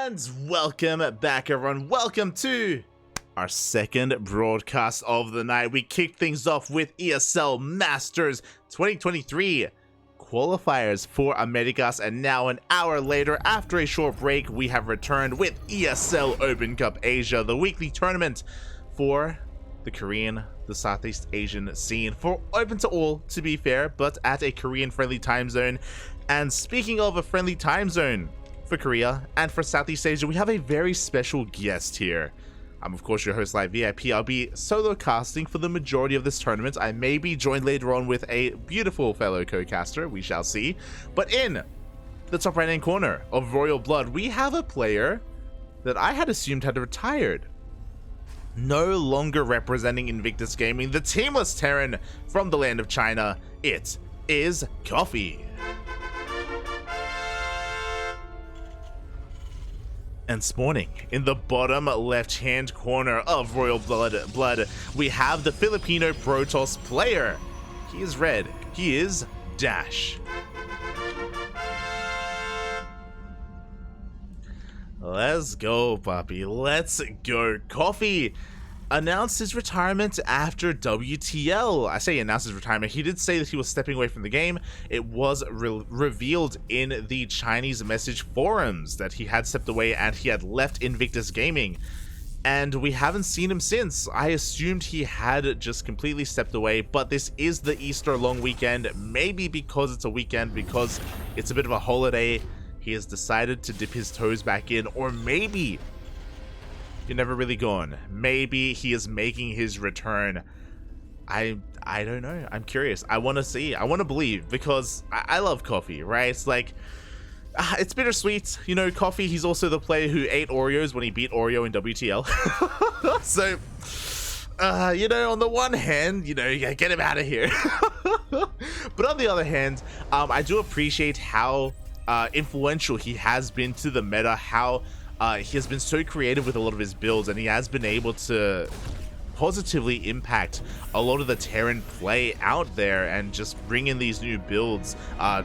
And welcome back, everyone. Welcome to our second broadcast of the night. We kicked things off with ESL Masters 2023 qualifiers for Americas, and now an hour later, after a short break, we have returned with ESL Open Cup Asia, the weekly tournament for the Korean, the Southeast Asian scene, for open to all, to be fair, but at a Korean-friendly time zone. And speaking of a friendly time zone for Korea and for Southeast Asia, we have a very special guest here. I'm of course your host, Live VIP. I'll be solo casting for the majority of this tournament. I may be joined later on with a beautiful fellow co-caster, we shall see. But in the top right hand corner of Royal Blood, we have a player that I had assumed had retired. No longer representing Invictus Gaming, the teamless Terran from the land of China. It is CranKy. And spawning in the bottom left-hand corner of Royal Blood, we have the Filipino Protoss player. He is red. He is DaSh. Let's go, puppy. Let's go. CranKy announced his retirement after WTL. I say announced his retirement. He did say that he was stepping away from the game. It was revealed in the Chinese message forums that he had stepped away and he had left Invictus Gaming. And we haven't seen him since. I assumed he had just completely stepped away, but this is the Easter long weekend. Maybe because it's a weekend, because it's a bit of a holiday, he has decided to dip his toes back in, or maybe you're never really gone. Maybe he is making his return. I don't know. I'm curious. I want to see. I want to believe, because I love CranKy, right? It's like, it's bittersweet. You know, CranKy, he's also the player who ate Oreos when he beat Oreo in WTL. So, you know, on the one hand, you know, you gotta get him out of here. But on the other hand, I do appreciate how influential he has been to the meta, how he has been so creative with a lot of his builds, and he has been able to positively impact a lot of the Terran play out there and just bring in these new builds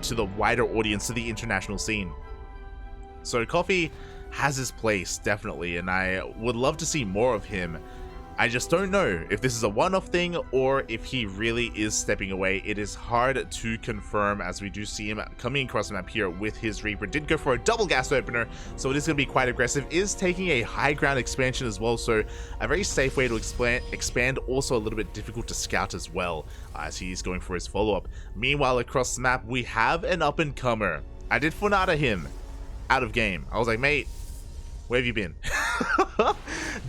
to the wider audience, to the international scene. So CranKy has his place, definitely, and I would love to see more of him. I just don't know if this is a one-off thing or if he really is stepping away. It is hard to confirm, as we do see him coming across the map here with his Reaper. Did go for a double gas opener, so it is going to be quite aggressive. Is taking a high ground expansion as well, so a very safe way to expand, also a little bit difficult to scout as well, as he's going for his follow-up. Meanwhile, across the map, we have an up-and-comer. I did Funada him out of game. I was like, mate, where have you been?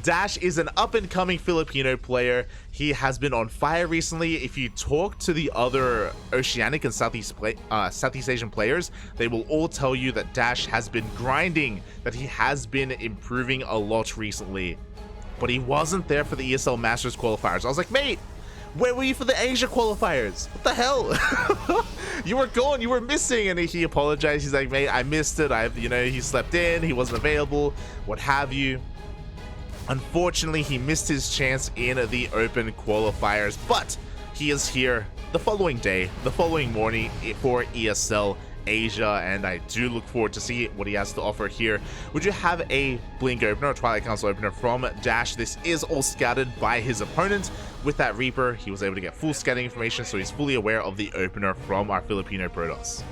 DaSh is an up-and-coming Filipino player. He has been on fire recently. If you talk to the other Oceanic and Southeast Asian players, they will all tell you that DaSh has been grinding, that he has been improving a lot recently. But he wasn't there for the ESL Masters qualifiers. I was like, mate, where were you for the Asia qualifiers? What the hell? You were gone, you were missing. And he apologized. He's like, mate, I missed it. You know, he slept in, he wasn't available, what have you. Unfortunately, he missed his chance in the open qualifiers, but he is here the following day, the following morning for ESL Asia, and I do look forward to see what he has to offer here. Would you have a Blink opener, a Twilight Council opener from DaSh? This is all scouted by his opponent. With that Reaper, he was able to get full scouting information, so he's fully aware of the opener from our Filipino Protoss.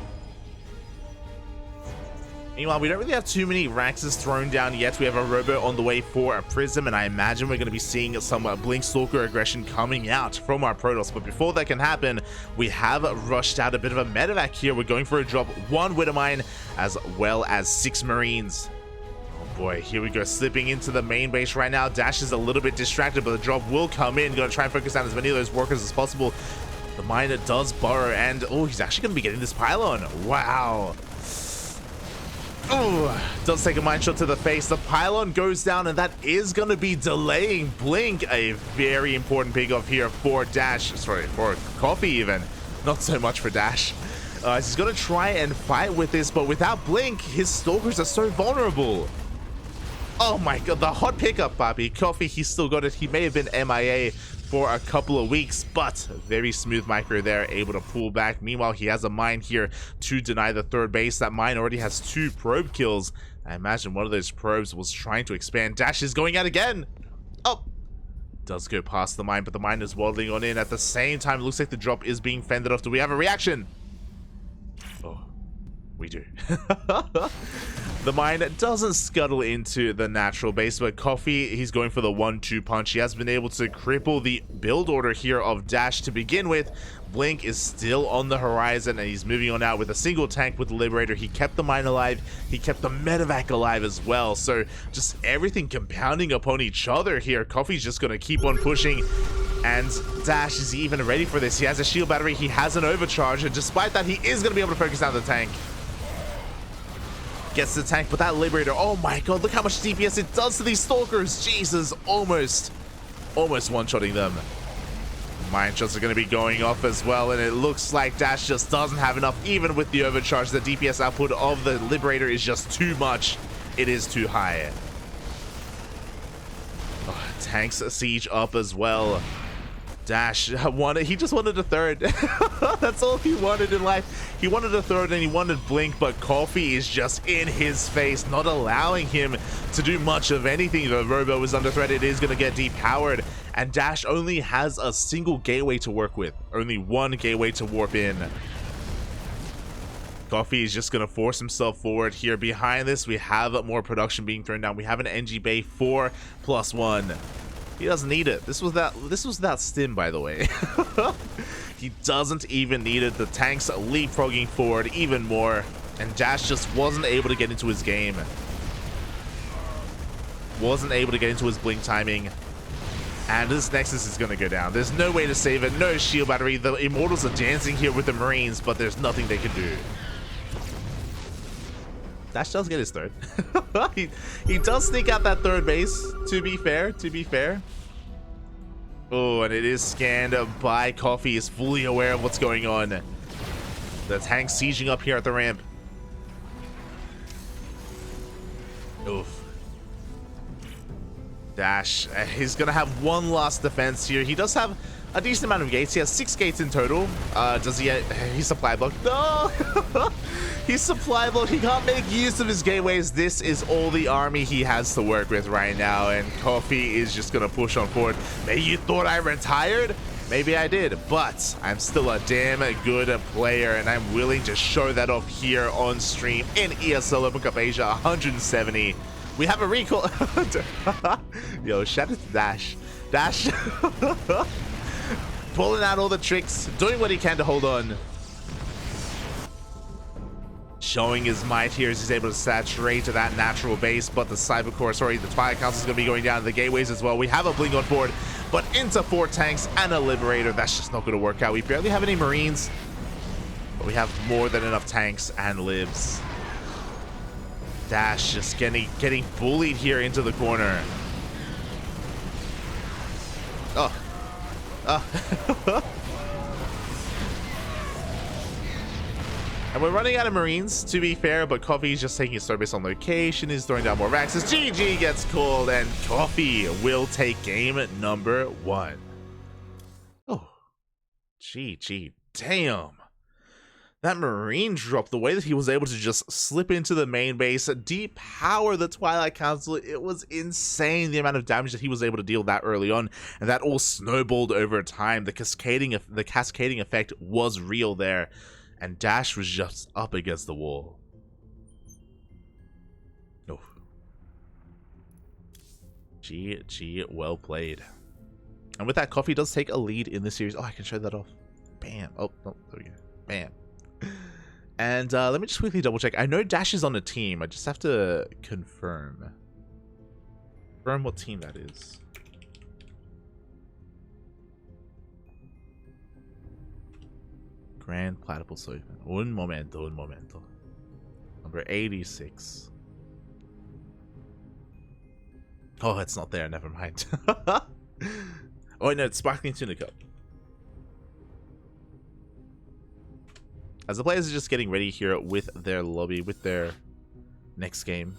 Meanwhile, we don't really have too many Raxes thrown down yet. We have a Robo on the way for a Prism, and I imagine we're going to be seeing some Blink Stalker aggression coming out from our Protoss. But before that can happen, we have rushed out a bit of a medevac here. We're going for a drop, 1 Widowmine, as well as 6 Marines. Oh boy, here we go, slipping into the main base right now. DaSh is a little bit distracted, but the drop will come in. Going to try and focus down as many of those workers as possible. The miner does burrow, and oh, he's actually going to be getting this pylon. Wow. Oh, does take a mine shot to the face. The pylon goes down, and that is going to be delaying Blink. A very important pick off here for DaSh. Sorry, for CranKy even. Not so much for DaSh. He's going to try and fight with this, but without Blink, his Stalkers are so vulnerable. Oh my god, the hot pickup, Bobby. CranKy, he still got it. He may have been MIA for a couple of weeks, but very smooth micro there, able to pull back. Meanwhile, he has a mine here to deny the third base. That mine already has 2 probe kills. I imagine one of those probes was trying to expand. DaSh is going out again. Oh, does go past the mine, but the mine is waddling on in. At the same time, it looks like the drop is being fended off. Do we have a reaction? Oh, we do. The mine doesn't scuttle into the natural base, but Coffee, he's going for the 1-2 punch. He has been able to cripple the build order here of DaSh to begin with. Blink is still on the horizon, and he's moving on out with a single tank with the Liberator. He kept the mine alive. He kept the medevac alive as well. So just everything compounding upon each other here. Coffee's just going to keep on pushing. And DaSh is even ready for this. He has a shield battery. He has an overcharge. And despite that, he is going to be able to focus down the tank. Gets the tank, but that Liberator, oh my god, look how much DPS it does to these Stalkers. Jesus, almost one-shotting them. Mine shots are going to be going off as well, and it looks like DaSh just doesn't have enough. Even with the overcharge, the DPS output of the Liberator is just too much. It is too high. Oh, tanks siege up as well. DaSh he just wanted a third. That's all he wanted in life. He wanted a third and he wanted Blink, but Coffee is just in his face, not allowing him to do much of anything. The Robo is under threat. It is going to get depowered, and DaSh only has a single gateway to work with. Only one gateway to warp in. Coffee is just going to force himself forward here. Behind this, we have more production being thrown down. We have an NG Bay 4+1. He doesn't need it. This was that stim, by the way. He doesn't even need it. The tanks leapfrogging forward even more, and DaSh just wasn't able to get into his game. Wasn't able to get into his blink timing. And this Nexus is going to go down. There's no way to save it. No shield battery. The Immortals are dancing here with the Marines, but there's nothing they can do. DaSh does get his third. he does sneak out that third base, to be fair. Oh, and it is scanned by Coffee. Is fully aware of what's going on. The tank sieging up here at the ramp. Oof. DaSh, he's gonna have one last defense here. He does have a decent amount of gates. He has 6 gates in total. Does he? He's supply block. No, he's supply block. He can't make use of his gateways. This is all the army he has to work with right now, and Coffee is just gonna push on forward. Maybe you thought I retired. Maybe I did, but I'm still a damn good player, and I'm willing to show that off here on stream in ESL Open Cup Asia 170. We have a recall. Yo, shout out to DaSh. DaSh. Pulling out all the tricks, doing what he can to hold on. Showing his might here as he's able to saturate to that natural base, but the the Twilight Council is going to be going down to the gateways as well. We have a Blink on board, but into 4 tanks and a Liberator. That's just not going to work out. We barely have any Marines, but we have more than enough tanks and libs. DaSh just getting bullied here into the corner. Oh. And we're running out of Marines, to be fair, but Coffee's just taking his service on location. He's throwing down more Raxes. GG gets called, and Coffee will take game number 1. Oh, GG. Damn. That Marine drop, the way that he was able to just slip into the main base, depower the Twilight Council, it was insane the amount of damage that he was able to deal that early on, and that all snowballed over time. The cascading effect was real there, and DaSh was just up against the wall. Oh. GG, well played. And with that, Coffee does take a lead in the series. Oh, I can show that off. Bam. Oh, there we go. Bam. And let me just quickly double check. I know DaSh is on a team. I just have to confirm what team that is. Grand Platypus Open. Un momento. Number 86. Oh, it's not there. Never mind. Oh, no, it's Sparkling Tuna Cup. As the players are just getting ready here with their lobby, with their next game.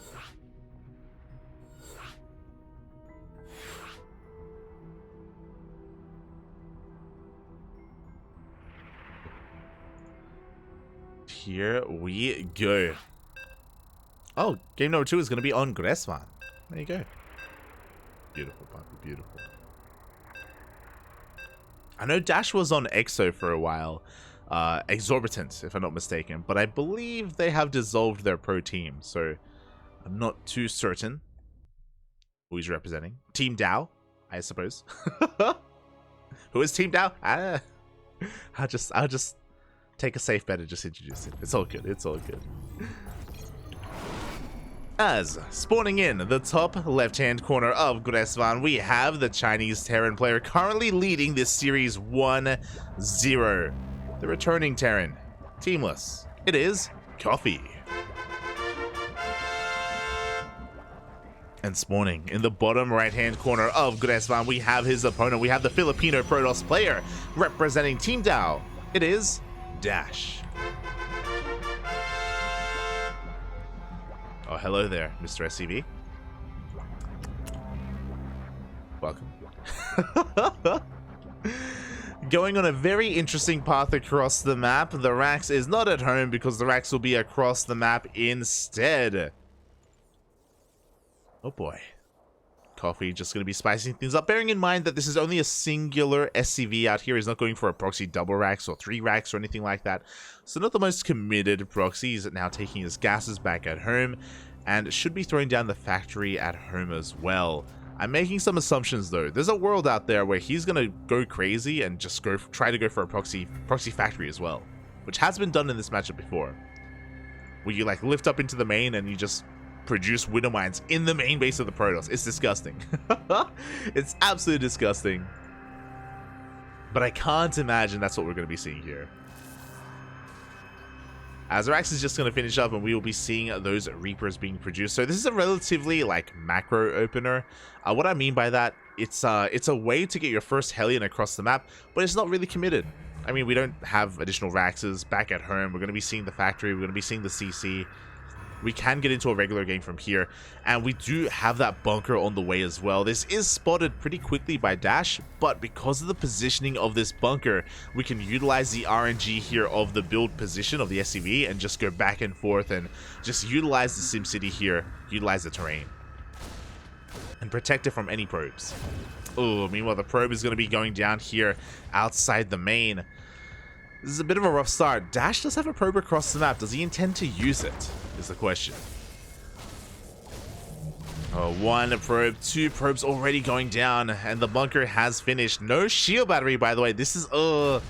here we go. Oh, game number 2 is going to be on Gressman. There you go. Beautiful, puppy, beautiful. I know DaSh was on EXO for a while. Exorbitant, if I'm not mistaken. But I believe they have dissolved their pro team, so I'm not too certain who he's representing. Team Dow, I suppose. Who is Team Dow? I'll just take a safe bet and just introduce it. It's all good. It's all good. As spawning in the top left-hand corner of Gressvan, we have the Chinese Terran player currently leading this series 1-0. The returning Terran, teamless. It is Coffee. And spawning in the bottom right-hand corner of Gressvan, we have his opponent. We have the Filipino Protoss player representing Team Dow. It is DaSh. Oh, hello there, Mr. SCV. Welcome. Going on a very interesting path across the map. The Rax is not at home because the Rax will be across the map instead. Oh boy. Coffee just going to be spicing things up. Bearing in mind that this is only a singular SCV out here. He's not going for a proxy double Rax or 3 Rax or anything like that. So not the most committed proxy. He's now taking his gases back at home and should be throwing down the factory at home as well. I'm making some assumptions though. There's a world out there where he's going to go crazy and just try to go for a proxy factory as well, which has been done in this matchup before, where you like lift up into the main and you just produce widow mines in the main base of the Protoss. It's disgusting. It's absolutely disgusting. But I can't imagine that's what we're going to be seeing here. Azarax is just going to finish up and we will be seeing those Reapers being produced. So this is a relatively like macro opener. What I mean by that, it's a way to get your first Hellion across the map, but it's not really committed. I mean, we don't have additional Raxes back at home. We're going to be seeing the factory. We're going to be seeing the CC. We can get into a regular game from here, and we do have that bunker on the way as well. This is spotted pretty quickly by DaSh, but because of the positioning of this bunker, we can utilize the RNG here of the build position of the SCV and just go back and forth and just utilize the SimCity here, utilize the terrain, and protect it from any probes. Oh, meanwhile, the probe is going to be going down here outside the main. This is a bit of a rough start. DaSh does have a probe across the map. Does he intend to use it? Is the question. Oh, 1 probe, 2 probes already going down, and the bunker has finished. No shield battery, by the way. This is a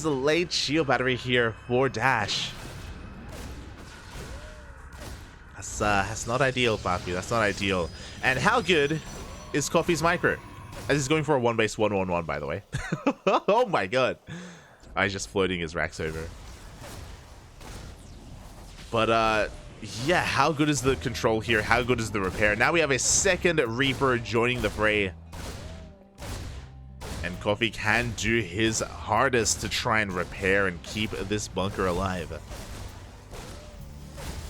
late shield battery here for DaSh. That's not ideal, Papi. That's not ideal. And how good is Coffee's micro? As he's going for a 1 base 1-1-1, by the way. Oh my god. He's just floating his Rax over. But, yeah, how good is the control here? How good is the repair? Now we have a second Reaper joining the fray. And Coffee can do his hardest to try and repair and keep this bunker alive.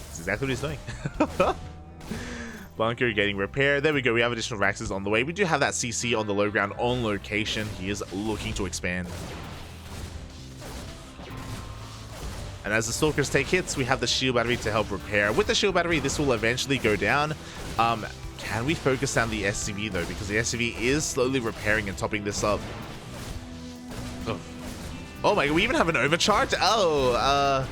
That's exactly what he's doing. Bunker getting repaired. There we go. We have additional Raxes on the way. We do have that CC on the low ground on location. He is looking to expand. And as the Stalkers take hits, we have the shield battery to help repair. With the shield battery, this will eventually go down. Can we focus down the SCV though? Because the SCV is slowly repairing and topping this up. Oh my god, we even have an overcharge? Oh,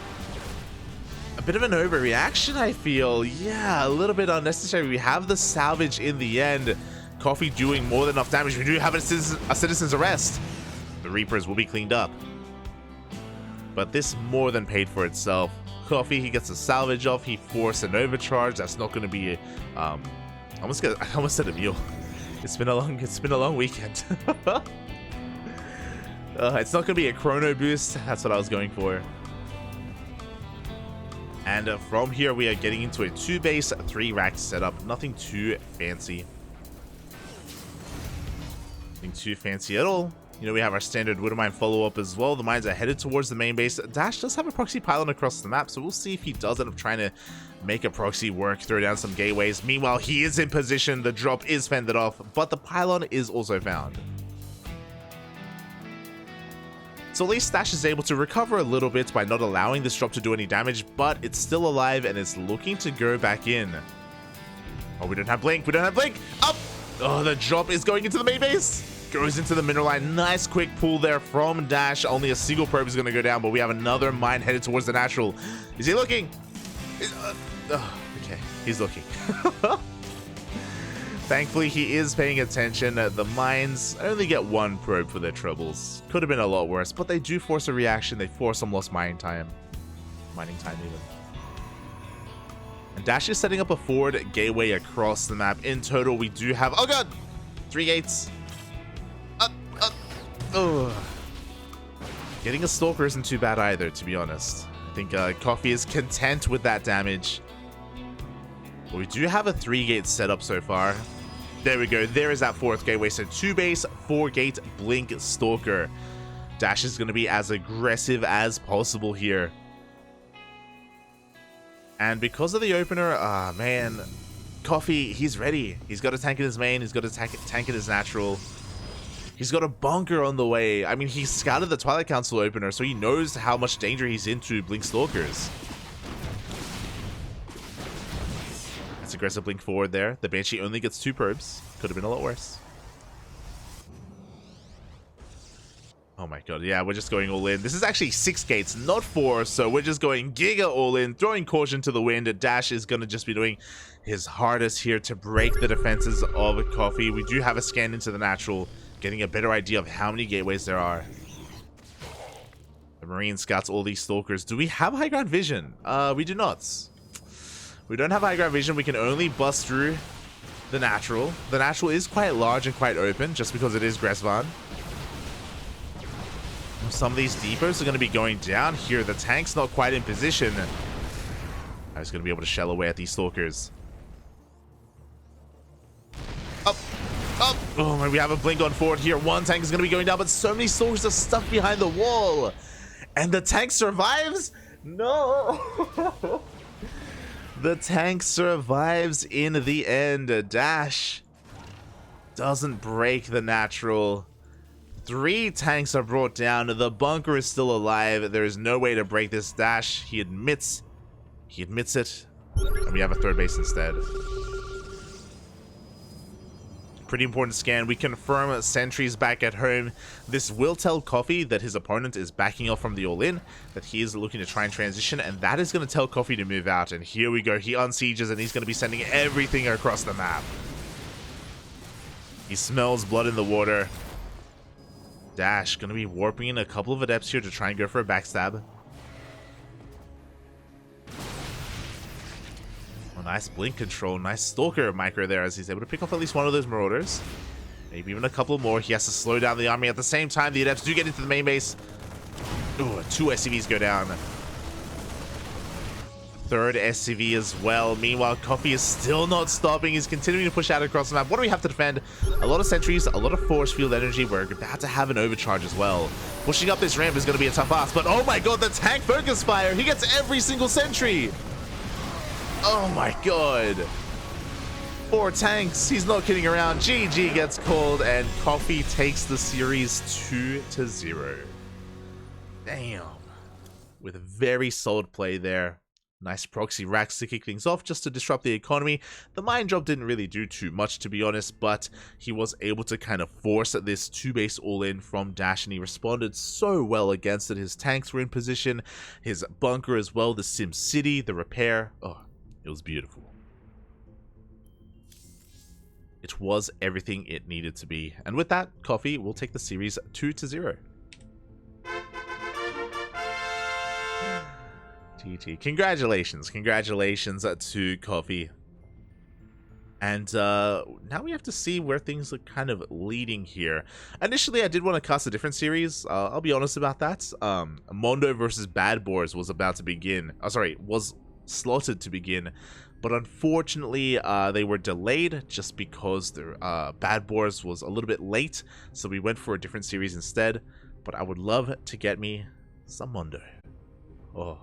a bit of an overreaction, I feel. Yeah, a little bit unnecessary. We have the salvage in the end. Coffee doing more than enough damage. We do have a citizen's arrest. The Reapers will be cleaned up. But this more than paid for itself. Coffee, he gets a salvage off. He forced an overcharge. That's not going to be. I almost said a meal. It's been a long weekend. It's not going to be a chrono boost. That's what I was going for. And from here, we are getting into a 2 base 3 rack setup. Nothing too fancy. Nothing too fancy at all. You know, we have our standard Widow Mine follow-up as well. The mines are headed towards the main base. DaSh does have a proxy pylon across the map, so we'll see if he does end up trying to make a proxy work, throw down some gateways. Meanwhile, he is in position. The drop is fended off, but the pylon is also found. So at least DaSh is able to recover a little bit by not allowing this drop to do any damage, but it's still alive and it's looking to go back in. Oh, we don't have Blink. We don't have Blink. Up. Oh, the drop is going into the main base. Goes into the mineral line. Nice quick pull there from DaSh. Only a single probe is going to go down, but we have another mine headed towards the natural. Is he looking? Okay, he's looking. Thankfully, he is paying attention. The mines only get one probe for their troubles. Could have been a lot worse, but they do force a reaction. They force some lost mining time. Mining time, even. And DaSh is setting up a forward gateway across the map. In total, we do have... Oh, God! 3 gates. Getting a Stalker isn't too bad either, to be honest. I think Coffee is content with that damage. But we do have a 3-gate setup so far. There we go. There is that 4th gateway. So 2 base, 4-gate, Blink, Stalker. DaSh is going to be as aggressive as possible here. And because of the opener, man, Coffee, he's ready. He's got a tank in his main. He's got a tank in his natural. He's got a bunker on the way. I mean, he scouted the Twilight Council opener, so he knows how much danger he's into Blink Stalkers. That's aggressive Blink forward there. The Banshee only gets 2 probes. Could have been a lot worse. Oh my god, yeah, we're just going all in. This is actually 6 gates, not 4, so we're just going giga all in, throwing caution to the wind. DaSh is going to just be doing his hardest here to break the defenses of Coffee. We do have a scan into the natural, getting a better idea of how many gateways there are. The Marine scouts all these Stalkers. Do we have high ground vision? We do not. We don't have high ground vision. We can only bust through the natural. The natural is quite large and quite open, just because it is Gresvan. Some of these depots are going to be going down here. The tank's not quite in position. I was going to be able to shell away at these Stalkers. Up. Up. Oh, man, we have a Blink on forward here. One tank is going to be going down, but so many Stalkers are stuck behind the wall. And the tank survives? No. The tank survives in the end. DaSh doesn't break the natural. 3 tanks are brought down. The bunker is still alive. There is no way to break this. DaSh, he admits it. And we have a 3rd base instead. Pretty important scan. We confirm sentries back at home. This will tell Coffee that his opponent is backing off from the all-in, that he is looking to try and transition, and that is going to tell Coffee to move out. And here we go. He unsieges, and he's going to be sending everything across the map. He smells blood in the water. DaSh going to be warping in a couple of adepts here to try and go for a backstab. Oh, nice Blink control. Nice Stalker micro there as he's able to pick off at least one of those Marauders. Maybe even a couple more. He has to slow down the army. At the same time, the adepts do get into the main base. Ooh, 2 SCVs go down. 3rd SCV as well. Meanwhile, Coffee is still not stopping. He's continuing to push out across the map. What do we have to defend? A lot of sentries, a lot of force field energy. We're about to have an overcharge as well. Pushing up this ramp is going to be a tough ask, but oh my god, the tank focus fire. He gets every single sentry. Oh my god. 4 tanks. He's not kidding around. GG gets called, and Coffee takes the series 2-0. Damn. With a very solid play there. Nice proxy racks to kick things off just to disrupt the economy. The mine drop didn't really do too much, to be honest, but he was able to kind of force this 2-base all-in from DaSh, and he responded so well against it. His tanks were in position, his bunker as well, the Sim City, the repair. Oh, it was beautiful. It was everything it needed to be. And with that, Coffee will take the series 2-0. TT. Congratulations to Coffee. And now we have to see where things are kind of leading here. Initially, I did want to cast a different series. I'll be honest about that. Mondo versus Bad Boars was about to begin. Was slotted to begin. But unfortunately, they were delayed just because the Bad Boars was a little bit late. So we went for a different series instead. But I would love to get me some Mondo. Oh.